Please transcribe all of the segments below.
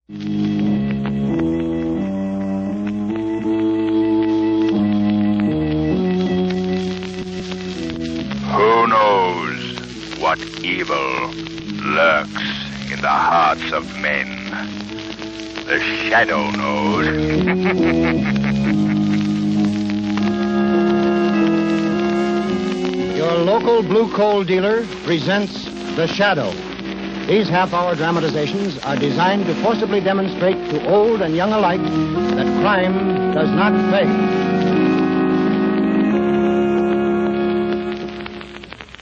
Who knows what evil lurks in the hearts of men? The Shadow knows. Your local blue coal dealer presents The Shadow. These half-hour dramatizations are designed to forcibly demonstrate to old and young alike that crime does not fade.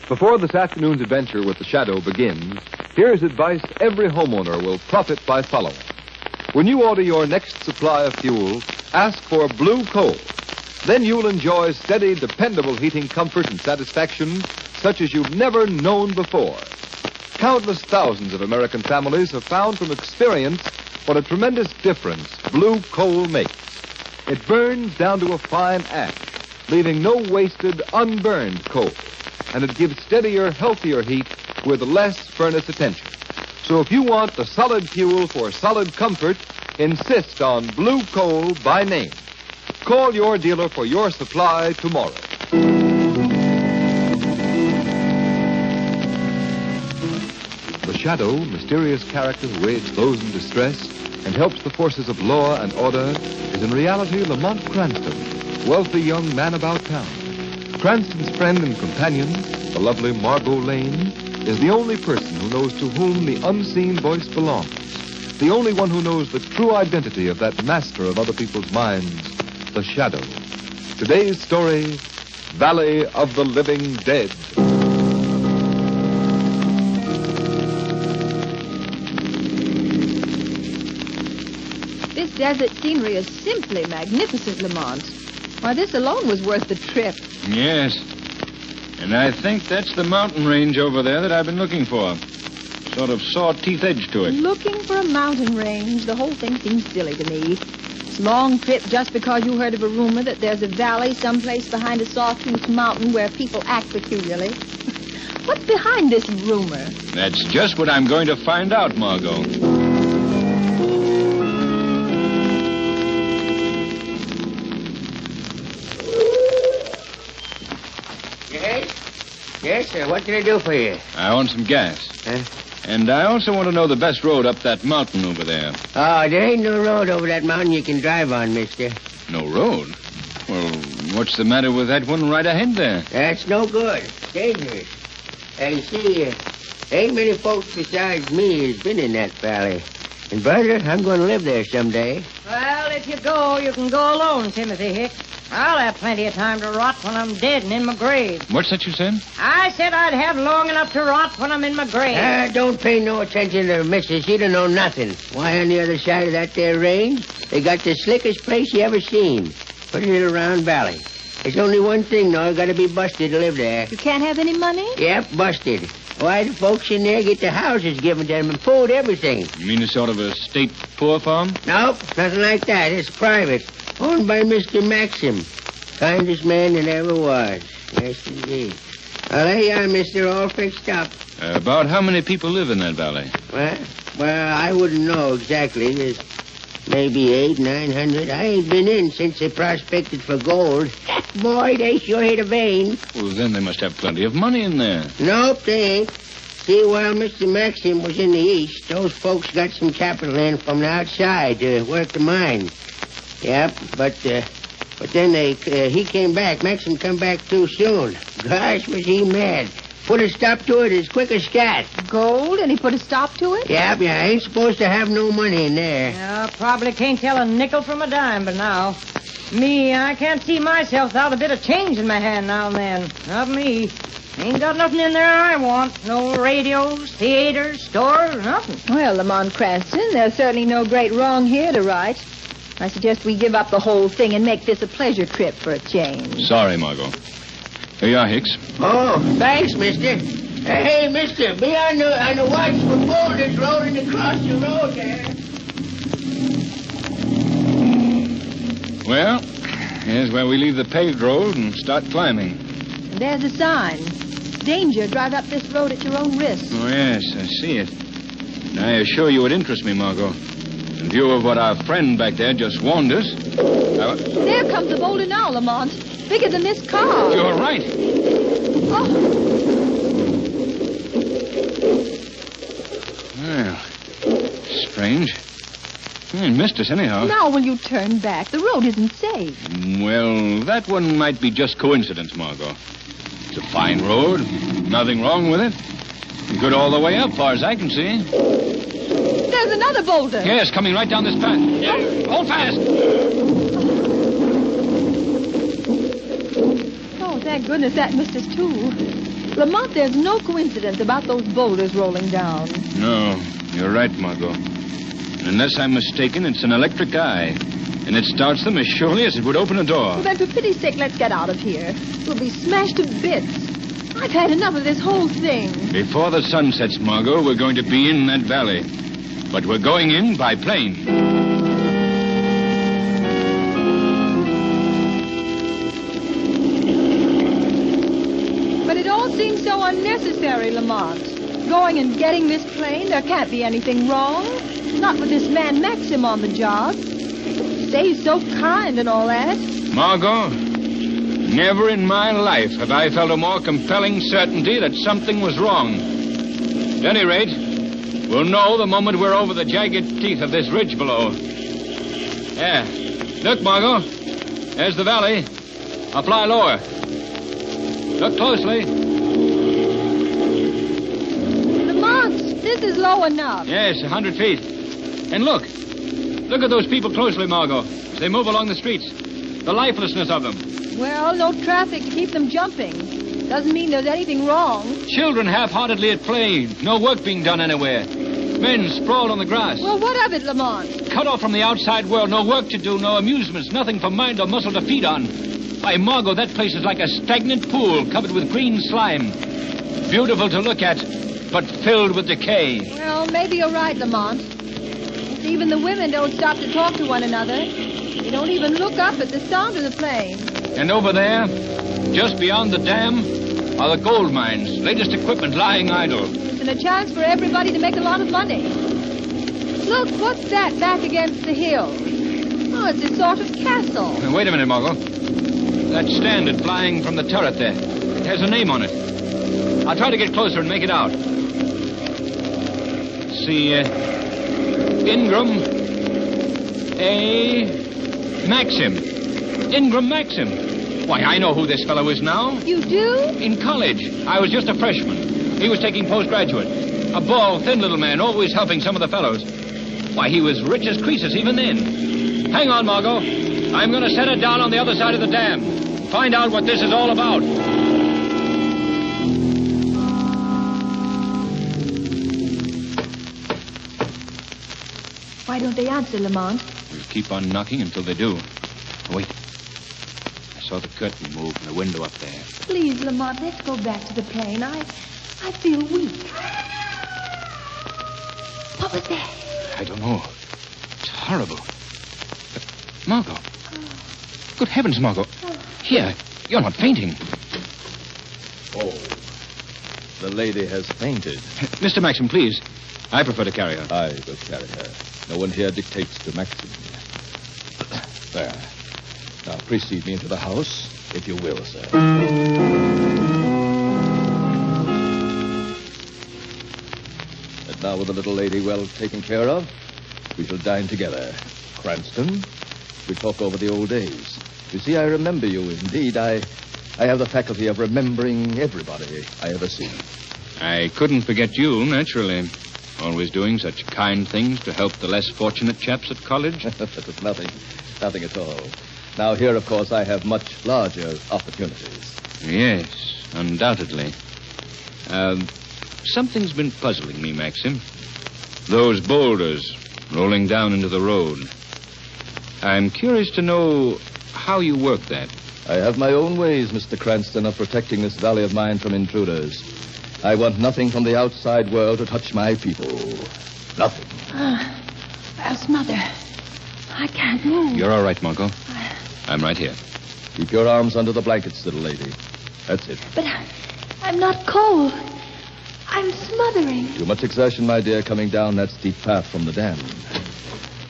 Before this afternoon's adventure with The Shadow begins, here's advice every homeowner will profit by following. When you order your next supply of fuel, ask for blue coal. Then you'll enjoy steady, dependable heating comfort and satisfaction such as you've never known before. Countless thousands of American families have found from experience what a tremendous difference blue coal makes. It burns down to a fine ash, leaving no wasted, unburned coal. And it gives steadier, healthier heat with less furnace attention. So if you want the solid fuel for solid comfort, insist on blue coal by name. Call your dealer for your supply tomorrow. The Shadow, mysterious character who aids those in distress and helps the forces of law and order, is in reality Lamont Cranston, wealthy young man about town. Cranston's friend and companion, the lovely Margot Lane, is the only person who knows to whom the unseen voice belongs. The only one who knows the true identity of that master of other people's minds, the Shadow. Today's story, Valley of the Living Dead. This desert scenery is simply magnificent, Lamont. Why, this alone was worth the trip. Yes. And I think that's the mountain range over there that I've been looking for. Sort of saw-teeth edge to it. Looking for a mountain range? The whole thing seems silly to me. This long trip just because you heard of a rumor that there's a valley someplace behind a saw-toothed mountain where people act peculiarly. What's behind this rumor? That's just what I'm going to find out, Margot. Yes, sir. What can I do for you? I want some gas. Huh? And I also want to know the best road up that mountain over there. Oh, there ain't no road over that mountain you can drive on, mister. No road? Well, what's the matter with that one right ahead there? That's no good. It's dangerous. You see, ain't many folks besides me has been in that valley. And, brother, I'm going to live there someday. Well, if you go, you can go alone, Timothy Hicks. I'll have plenty of time to rot when I'm dead and in my grave. What's that you said? I said I'd have long enough to rot when I'm in my grave. Don't pay no attention to her, missus. She don't know nothing. Why, on the other side of that there range, they got the slickest place you ever seen. Pretty little round valley. There's only one thing, though. You got to be busted to live there. You can't have any money? Yep, busted. Why, the folks in there get their houses given to them and food, everything. You mean a sort of a state poor farm? Nope, nothing like that. It's private. Owned by Mr. Maxim. Kindest man that ever was. Yes, indeed. Well, there you are, mister, all fixed up. About how many people live in that valley? Well, I wouldn't know exactly. There's maybe 800-900. I ain't been in since they prospected for gold. Boy, they sure hit a vein. Well, then they must have plenty of money in there. Nope, they ain't. See, while Mr. Maxim was in the east, those folks got some capital in from the outside to work the mine. Yep, but then he came back. Maxim come back too soon. Gosh, was he mad. Put a stop to it as quick as scat. Gold? And he put a stop to it? Yep, yeah, ain't supposed to have no money in there. Probably can't tell a nickel from a dime, but now. Me, I can't see myself without a bit of change in my hand now and then. Not me. Ain't got nothing in there I want. No radios, theaters, stores, nothing. Well, Lamont Cranston, there's certainly no great wrong here to right. I suggest we give up the whole thing and make this a pleasure trip for a change. Sorry, Margot. Here you are, Hicks. Oh, thanks, mister. Hey, mister, be on the watch for boulders rolling across the road there. Well, here's where we leave the paved road and start climbing. There's a sign. Danger, drive up this road at your own risk. Oh, yes, I see it. And I assure you it interests me, Margot. In view of what our friend back there just warned us... There comes the boulder now, Lamont. Bigger than this car. You're right. Oh. Well, strange. He missed us anyhow. Now will you turn back? The road isn't safe. Well, that one might be just coincidence, Margot. It's a fine road. Nothing wrong with it. Good all the way up, far as I can see. There's another boulder. Yes, coming right down this path. Hold fast. Oh, thank goodness that missed us, too. Lamont, there's no coincidence about those boulders rolling down. No, you're right, Margot. Unless I'm mistaken, it's an electric eye. And it starts them as surely as it would open a door. Well, then, for pity's sake, let's get out of here. We'll be smashed to bits. I've had enough of this whole thing. Before the sun sets, Margot, we're going to be in that valley. But we're going in by plane. But it all seems so unnecessary, Lamont. Going and getting this plane, there can't be anything wrong. Not with this man Maxim on the job. He's so kind and all that. Margot, never in my life have I felt a more compelling certainty that something was wrong. At any rate, we'll know the moment we're over the jagged teeth of this ridge below. There. Look, Margot. There's the valley. I'll fly lower. Look closely. Lamont, this is low enough. Yes, 100 feet. And look. Look at those people closely, Margot, as they move along the streets. The lifelessness of them. Well, no traffic to keep them jumping. Doesn't mean there's anything wrong. Children half-heartedly at play. No work being done anywhere. Men sprawled on the grass. Well, what of it, Lamont? Cut off from the outside world. No work to do, no amusements, nothing for mind or muscle to feed on. Why, Margot, that place is like a stagnant pool covered with green slime. Beautiful to look at, but filled with decay. Well, maybe you're right, Lamont. Even the women don't stop to talk to one another. They don't even look up at the sound of the plane. And over there, just beyond the dam, are the gold mines. Latest equipment lying idle. And a chance for everybody to make a lot of money. Look, what's that back against the hill? Oh, it's a sort of castle. Wait a minute, Margot. That standard flying from the turret there. It has a name on it. I'll try to get closer and make it out. See, Ingram A. Maxim. Ingram Maxim. Why, I know who this fellow is now. You do? In college. I was just a freshman. He was taking postgraduate. A bald, thin little man, always helping some of the fellows. Why, he was rich as Croesus even then. Hang on, Margot. I'm going to set it down on the other side of the dam. Find out what this is all about. Why don't they answer, Lamont? We'll keep on knocking until they do. Wait. I saw the curtain move from the window up there. Please, Lamont, let's go back to the plane. I feel weak. What was that? I don't know. It's horrible. But, Margot. Good heavens, Margot. Here, you're not fainting. Oh, the lady has fainted. Mr. Maxim, please. I prefer to carry her. I will carry her. No one here dictates to Maxim. There. Now, precede me into the house, if you will, sir. And now, with the little lady well taken care of, we shall dine together. Cranston, we talk over the old days. You see, I remember you. Indeed, I have the faculty of remembering everybody I ever see. I couldn't forget you, naturally. Always doing such kind things to help the less fortunate chaps at college. That was nothing at all. Now, here, of course, I have much larger opportunities. Yes, undoubtedly. Something's been puzzling me, Maxim. Those boulders rolling down into the road. I'm curious to know how you work that. I have my own ways, Mr. Cranston, of protecting this valley of mine from intruders. I want nothing from the outside world to touch my people. Nothing. Where's Mother? I can't move. You're all right, Margot. I'm right here. Keep your arms under the blankets, little lady. That's it. But I'm not cold. I'm smothering. Too much exertion, my dear, coming down that steep path from the dam.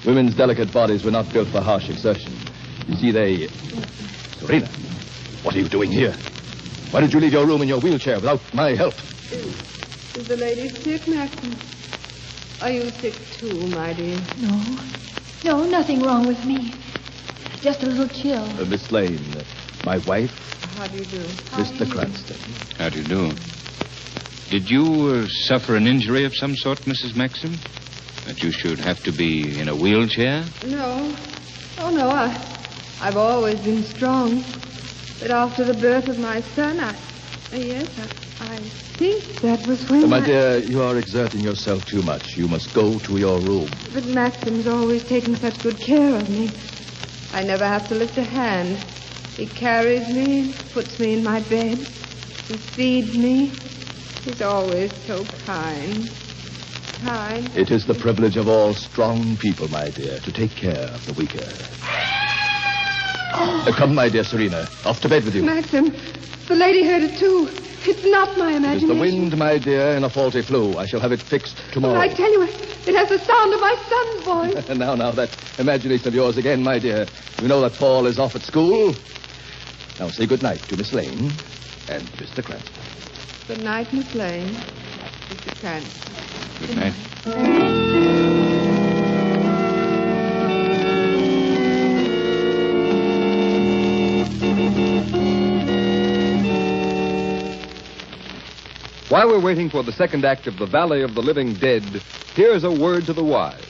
Women's delicate bodies were not built for harsh exertion. You see, they... Serena, what are you doing here? Why did you leave your room in your wheelchair without my help? Is the lady sick, Maxim? Are you sick too, my dear? No, nothing wrong with me. Just a little chill. Miss Lane, my wife, How do you do? Mr. Cranston. How do you do? Did you suffer an injury of some sort, Mrs. Maxim? That you should have to be in a wheelchair? No. Oh, no, I've always been strong. But after the birth of my son, I think that was when My dear, you are exerting yourself too much. You must go to your room. But Maxim's always taken such good care of me. I never have to lift a hand. He carries me, puts me in my bed. He feeds me. He's always so kind. Kind. It is the privilege of all strong people, my dear, to take care of the weaker. Come, my dear Serena. Off to bed with you. Maxim, the lady heard it too. It's not my It is imagination. the wind, my dear, in a faulty flue. I shall have it fixed tomorrow. But I tell you, it has the sound of my son's voice. Now, that imagination of yours again, my dear. You know that Paul is off at school. Now, say good night to Miss Lane and Mr. Cranston. Good night, Miss Lane. Mr. Cranston. Good night. While we're waiting for the second act of The Valley of the Living Dead, here's a word to the wise.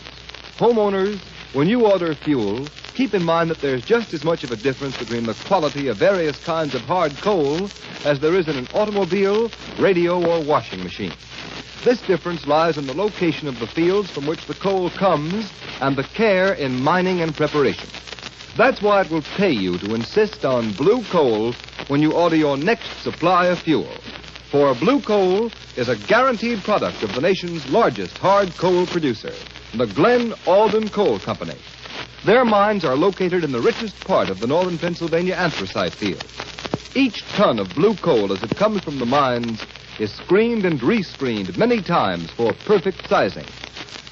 Homeowners, when you order fuel, keep in mind that there's just as much of a difference between the quality of various kinds of hard coal as there is in an automobile, radio, or washing machine. This difference lies in the location of the fields from which the coal comes and the care in mining and preparation. That's why it will pay you to insist on blue coal when you order your next supply of fuel. For blue coal is a guaranteed product of the nation's largest hard coal producer, the Glen Alden Coal Company. Their mines are located in the richest part of the northern Pennsylvania anthracite field. Each ton of blue coal as it comes from the mines is screened and rescreened many times for perfect sizing.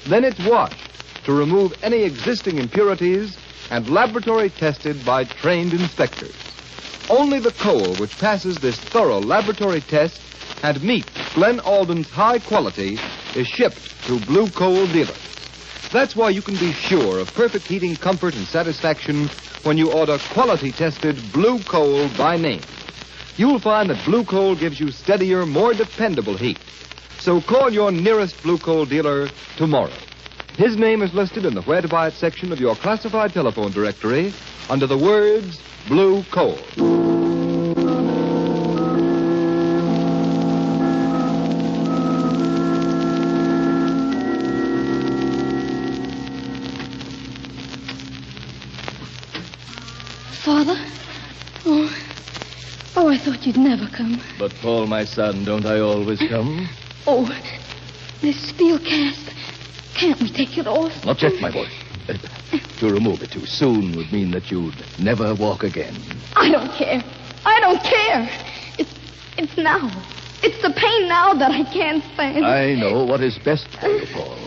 Then it's washed to remove any existing impurities and laboratory tested by trained inspectors. Only the coal which passes this thorough laboratory test and meets Glen Alden's high quality is shipped to blue coal dealers. That's why you can be sure of perfect heating comfort and satisfaction when you order quality-tested blue coal by name. You'll find that blue coal gives you steadier, more dependable heat. So call your nearest blue coal dealer tomorrow. His name is listed in the Where to Buy It section of your classified telephone directory under the words Blue Coal. Father? Oh, I thought you'd never come. But, Paul, my son, don't I always come? Oh, this steel cast. Can't we take it off? Not yet, my boy. To remove it too soon would mean that you'd never walk again. I don't care. I don't care. It's now. It's the pain now that I can't stand. I know what is best for you, Paul.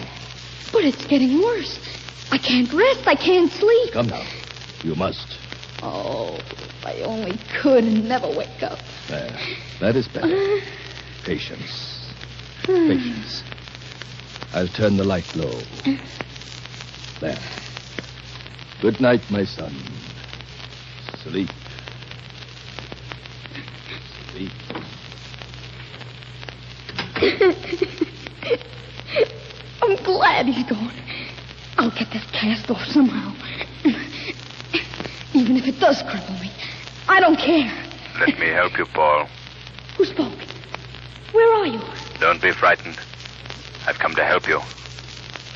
But it's getting worse. I can't rest. I can't sleep. Come now. You must. Oh, if I only could and never wake up. There. That is better. Patience. Patience. I'll turn the light low. There. Good night, my son. Sleep. Sleep. I'm glad he's gone. I'll get this cast off somehow. Even if it does cripple me. I don't care. Let me help you, Paul. Who spoke? Where are you? Don't be frightened. I've come to help you.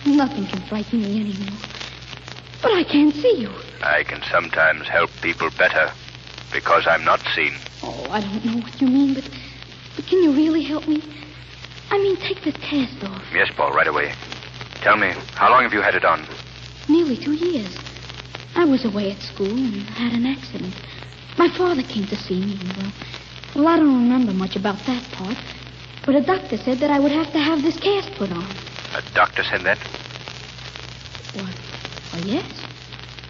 Nothing can frighten me anymore. But I can't see you. I can sometimes help people better because I'm not seen. Oh, I don't know what you mean, but can you really help me? I mean, take this cast off. Yes, Paul, right away. Tell me, how long have you had it on? Nearly 2 years. I was away at school and had an accident. My father came to see me, and well, I don't remember much about that part. But a doctor said that I would have to have this cast put on. A doctor said that? What? Oh, yes.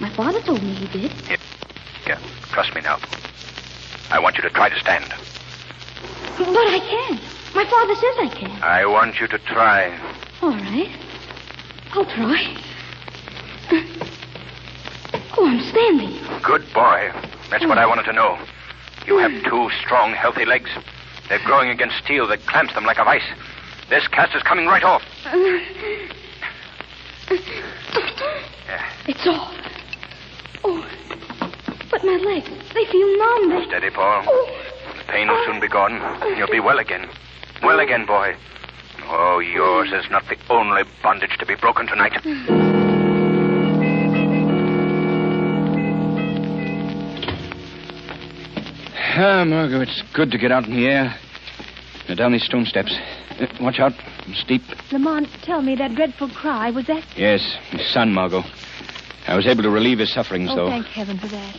My father told me he did. Here, trust me now. I want you to try to stand. But I can't. My father says I can. I want you to try. All right. I'll try. Oh, I'm standing. Good boy. That's what I wanted to know. You have 2 strong, healthy legs. They're growing against steel that clamps them like a vice. This cast is coming right off. It's off. Oh, but my legs, they feel numb. Steady, Paul. Oh. The pain will soon be gone. You'll be well again. Well again, boy. Oh, yours is not the only bondage to be broken tonight. Ah, Margot, it's good to get out in the air. Now, down these stone steps. Watch out. Steep. Lamont, tell me, that dreadful cry, was that... Yes, his son, Margot. I was able to relieve his sufferings, though. Thank heaven for that.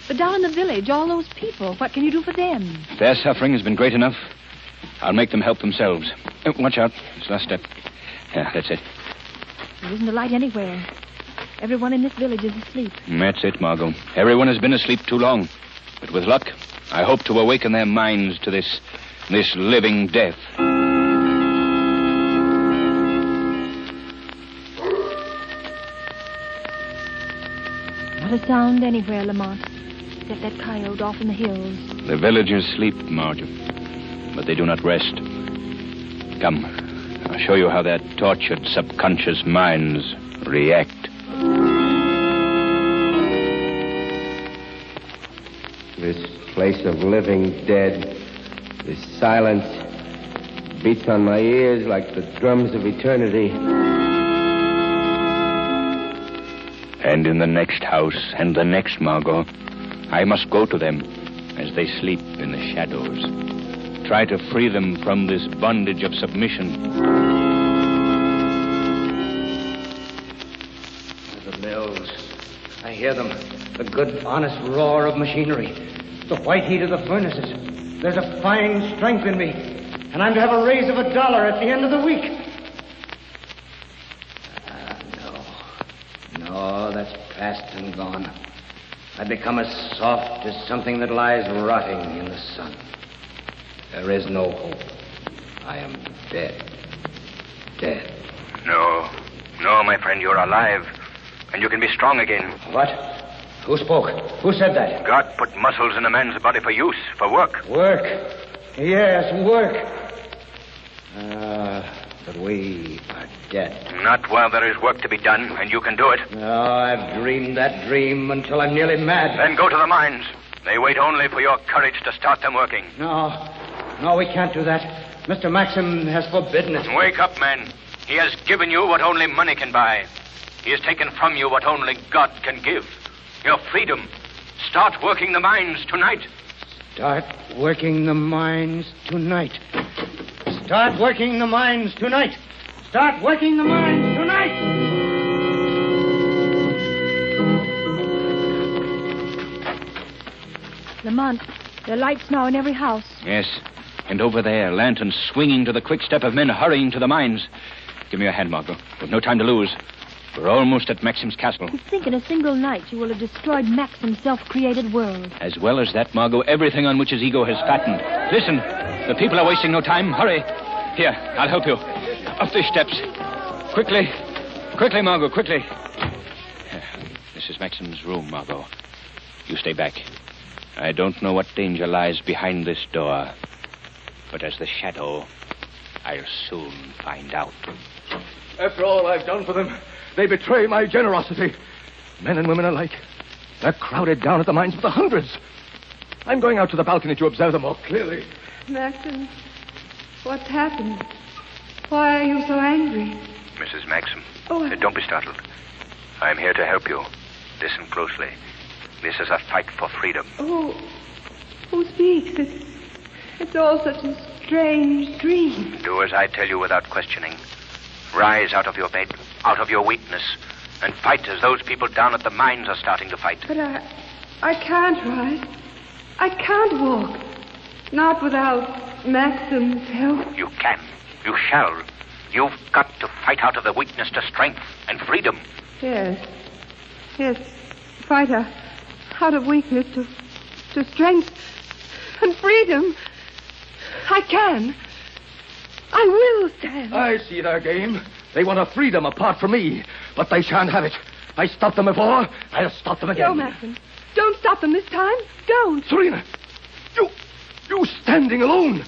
But down in the village, all those people, what can you do for them? If their suffering has been great enough, I'll make them help themselves. Watch out. This last step. Yeah, that's it. There isn't a light anywhere. Everyone in this village is asleep. That's it, Margot. Everyone has been asleep too long. But with luck, I hope to awaken their minds to this living death. Not a sound anywhere, Lamont, except that coyote off in the hills. The villagers sleep, Margot, but they do not rest. Come, I'll show you how their tortured subconscious minds react. This place of living dead, this silence beats on my ears like the drums of eternity. And in the next house and the next, Margot, I must go to them as they sleep in the shadows. Try to free them from this bondage of submission. The mills. I hear them. The good, honest roar of machinery. The white heat of the furnaces. There's a fine strength in me. And I'm to have a raise of $1 at the end of the week. No, that's past and gone. I've become as soft as something that lies rotting in the sun. There is no hope. I am dead. Dead. No, my friend, you're alive. And you can be strong again. What? Who spoke? Who said that? God put muscles in a man's body for use, for work. Work. Yes, work. But we are dead. Not while there is work to be done, and you can do it. No, I've dreamed that dream until I'm nearly mad. Then go to the mines. They wait only for your courage to start them working. No, we can't do that. Mr. Maxim has forbidden it. Wake up, man. He has given you what only money can buy. He has taken from you what only God can give. Your freedom. Start working the mines tonight. Start working the mines tonight. Start working the mines tonight. Start working the mines tonight. Lamont, there are lights now in every house. Yes, and over there, lanterns swinging to the quick step of men hurrying to the mines. Give me your hand, Margot. We've no time to lose. We're almost at Maxim's castle. You think in a single night you will have destroyed Maxim's self-created world. As well as that, Margot, everything on which his ego has fattened. Listen, the people are wasting no time. Hurry. Here, I'll help you. Up these steps. Quickly. Quickly, Margot, quickly. This is Maxim's room, Margot. You stay back. I don't know what danger lies behind this door. But as the shadow, I'll soon find out. After all I've done for them, they betray my generosity. Men and women alike. They're crowded down at the mines with the hundreds. I'm going out to the balcony to observe them more clearly. Maxim, what's happened? Why are you so angry? Mrs. Maxim, Oh, don't be startled. I'm here to help you. Listen closely. This is a fight for freedom. Oh, who speaks? It's all such a strange dream. Do as I tell you without questioning. Rise out of your bed, out of your weakness, and fight as those people down at the mines are starting to fight. But I can't rise. I can't walk. Not without Maxim's help. You can. You shall. You've got to fight out of the weakness to strength and freedom. Yes, Yes, fight out of weakness to strength and freedom. I can. I will stand. I see their game. They want a freedom apart from me, but they shan't have it. I stopped them before. I'll stop them again. No, Maxim. Don't stop them this time. Don't. Serena, you standing alone.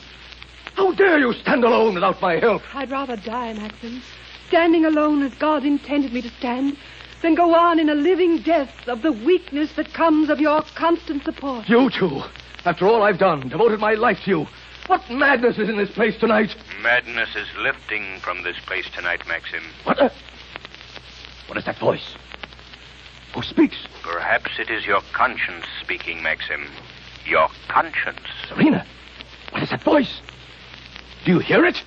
How dare you stand alone without my help? I'd rather die, Maxim, standing alone as God intended me to stand, than go on in a living death of the weakness that comes of your constant support. You two, after all I've done, devoted my life to you. What madness is in this place tonight? Madness is lifting from this place tonight, Maxim. What is that voice? Who speaks? Perhaps it is your conscience speaking, Maxim. Your conscience. Serena, what is that voice? Do you hear it?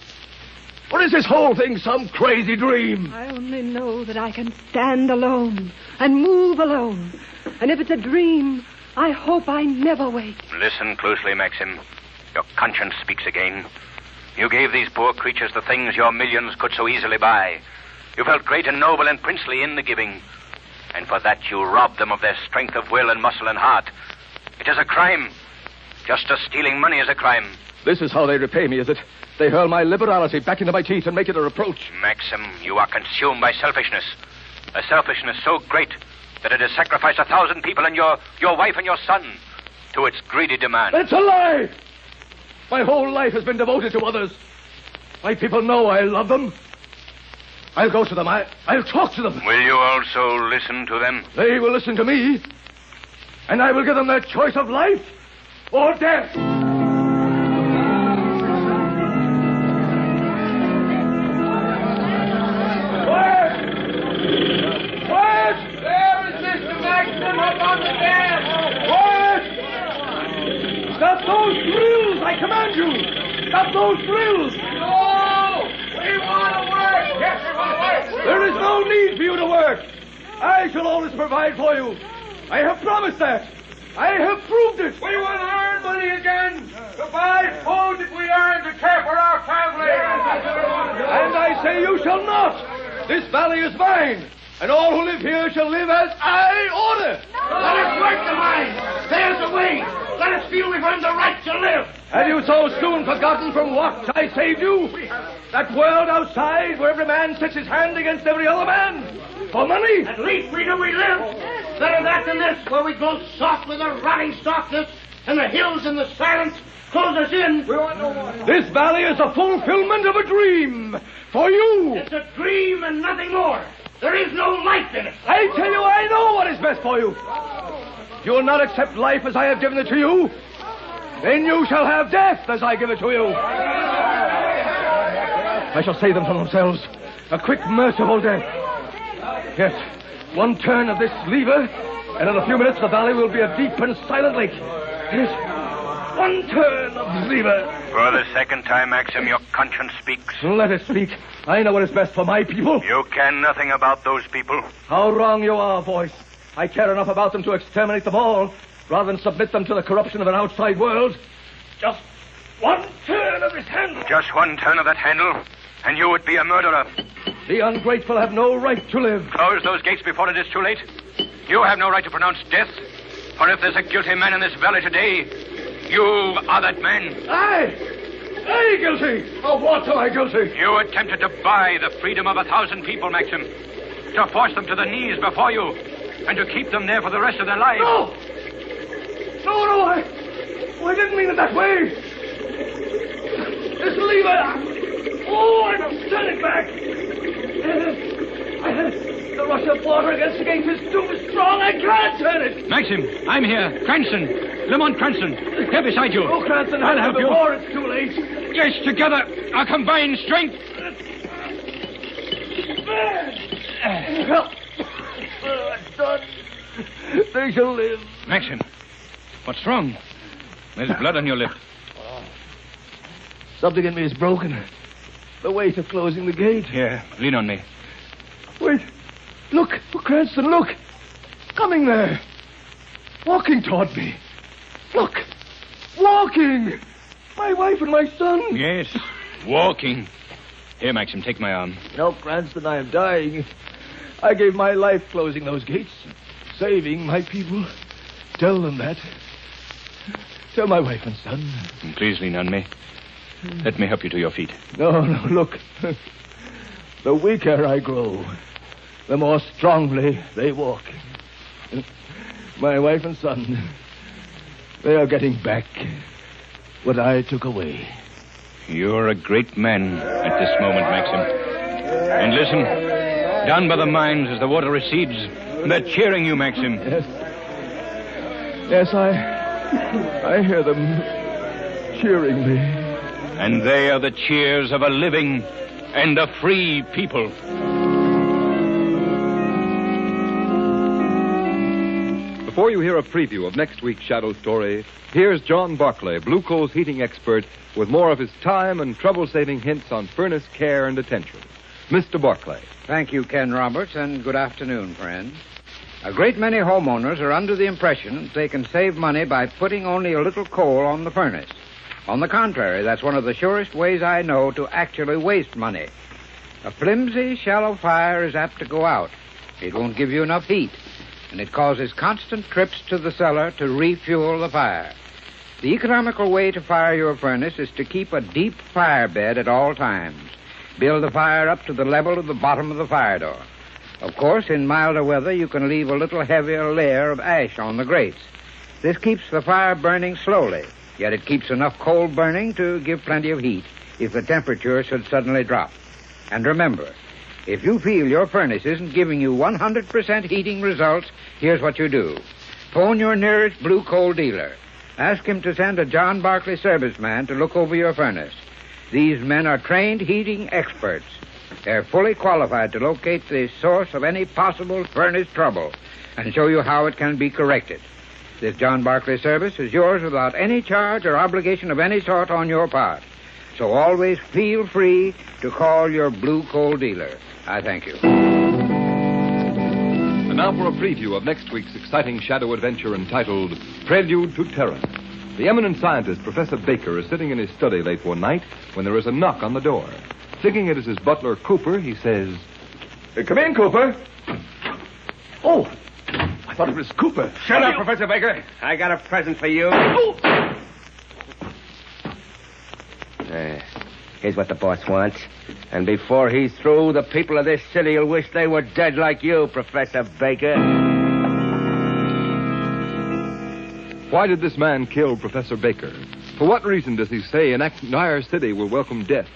Or is this whole thing some crazy dream? I only know that I can stand alone and move alone. And if it's a dream, I hope I never wake. Listen closely, Maxim. Your conscience speaks again. You gave these poor creatures the things your millions could so easily buy. You felt great and noble and princely in the giving. And for that you robbed them of their strength of will and muscle and heart. It is a crime. Just as stealing money is a crime. This is how they repay me, is it? They hurl my liberality back into my teeth and make it a reproach. Maxim, you are consumed by selfishness. A selfishness so great that it has sacrificed 1,000 people and your wife and your son to its greedy demand. It's a lie! My whole life has been devoted to others. My people know I love them. I'll go to them. I'll talk to them. Will you also listen to them? They will listen to me. And I will give them their choice of life or death. Quiet! There is Mr. Maxim up on the dam. Quiet! Stop those drills, I command you! Stop those drills! No! We want to work! Yes, we want to work! There is no need for you to work. I shall always provide for you. I have promised that. I have proved it. We will earn money again to buy food that we earn to care for our family. And I say you shall not. This valley is mine, and all who live here shall live as I order. Let us work the mine. There's the way. Let us feel we've earned the right to live. Have you so soon forgotten from what I saved you? That world outside where every man sets his hand against every other man? For money? At least we know we live. Better that than this, where we grow soft with the rotting softness, and the hills and the silence close us in. We want no more. This valley is the fulfillment of a dream. For you. It's a dream and nothing more. There is no life in it. I tell you, I know what is best for you. You will not accept life as I have given it to you. Then you shall have death as I give it to you. I shall save them from themselves. A quick, merciful death. Yes, one turn of this lever, and in a few minutes the valley will be a deep and silent lake. Yes, one turn of the lever. For the second time, Maxim, your conscience speaks. Let it speak. I know what is best for my people. You care nothing about those people. How wrong you are, voice. I care enough about them to exterminate them all, rather than submit them to the corruption of an outside world. Just one turn of this handle. Just one turn of that handle, and you would be a murderer. The ungrateful have no right to live. Close those gates before it is too late. You have no right to pronounce death. For if there's a guilty man in this valley today, you are that man. I guilty. Of what am I guilty? You attempted to buy the freedom of 1,000 people, Maxim. To force them to the knees before you, and to keep them there for the rest of their lives. No, I didn't mean it that way. This lever. Oh, I must turn it back. The rush of water against the gate is too strong. I can't turn it. Maxim, I'm here. Cranston. Lamont Cranston. Here beside you. Oh, Cranston, I'll help you. Before it's too late. Yes, together. Our combined strength. It's done. They shall live. Maxim, what's wrong? There's blood on your lip. Something in me is broken. The weight of closing the gate. Here, lean on me. Wait. Look, Cranston, look. Coming there. Walking toward me. Look. Walking. My wife and my son. Yes, walking. Here, Maxim, take my arm. No, Cranston, I am dying. I gave my life closing those gates. saving my people. Tell them that. Tell my wife and son. Please lean on me. Let me help you to your feet. No, look. The weaker I grow, the more strongly they walk. My wife and son, they are getting back what I took away. You're a great man at this moment, Maxim. And listen, down by the mines as the water recedes, they're cheering you, Maxim. Yes, I hear them cheering me. And they are the cheers of a living and a free people. Before you hear a preview of next week's Shadow story, here's John Barclay, Blue Coal's heating expert, with more of his time and trouble-saving hints on furnace care and attention. Mr. Barclay. Thank you, Ken Roberts, and good afternoon, friends. A great many homeowners are under the impression that they can save money by putting only a little coal on the furnace. On the contrary, that's one of the surest ways I know to actually waste money. A flimsy, shallow fire is apt to go out. It won't give you enough heat, and it causes constant trips to the cellar to refuel the fire. The economical way to fire your furnace is to keep a deep fire bed at all times. Build the fire up to the level of the bottom of the fire door. Of course, in milder weather, you can leave a little heavier layer of ash on the grates. This keeps the fire burning slowly, yet it keeps enough coal burning to give plenty of heat if the temperature should suddenly drop. And remember, if you feel your furnace isn't giving you 100% heating results, here's what you do. Phone your nearest blue coal dealer. Ask him to send a John Barclay serviceman to look over your furnace. These men are trained heating experts. They're fully qualified to locate the source of any possible furnace trouble and show you how it can be corrected. This John Barclay service is yours without any charge or obligation of any sort on your part. So always feel free to call your blue coal dealer. I thank you. And now for a preview of next week's exciting shadow adventure entitled Prelude to Terror. The eminent scientist, Professor Baker, is sitting in his study late one night when there is a knock on the door. Thinking it is his butler, Cooper, he says, Come in, Cooper. Oh, I thought it was Cooper. Shut up, Professor Baker. I got a present for you. Here's what the boss wants. And before he's through, the people of this city will wish they were dead like you, Professor Baker. why did this man kill Professor Baker? For what reason does he say an entire city will welcome death?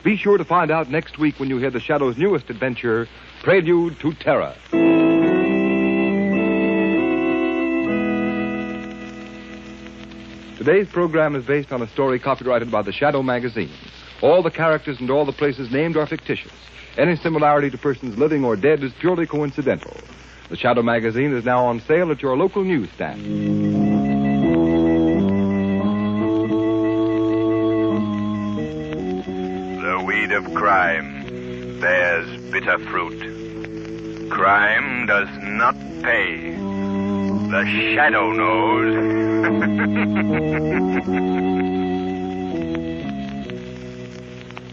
Be sure to find out next week when you hear the Shadow's newest adventure, Prelude to Terror. Today's program is based on a story copyrighted by the Shadow magazine. All the characters and all the places named are fictitious. Any similarity to persons living or dead is purely coincidental. The Shadow magazine is now on sale at your local newsstand. The weed of crime bears bitter fruit. Crime does not pay. The Shadow knows.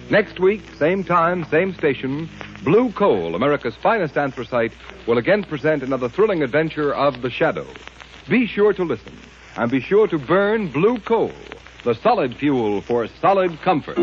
Next week, same time, same station, Blue Coal, America's finest anthracite, will again present another thrilling adventure of the Shadow. Be sure to listen, and be sure to burn Blue Coal, the solid fuel for solid comfort.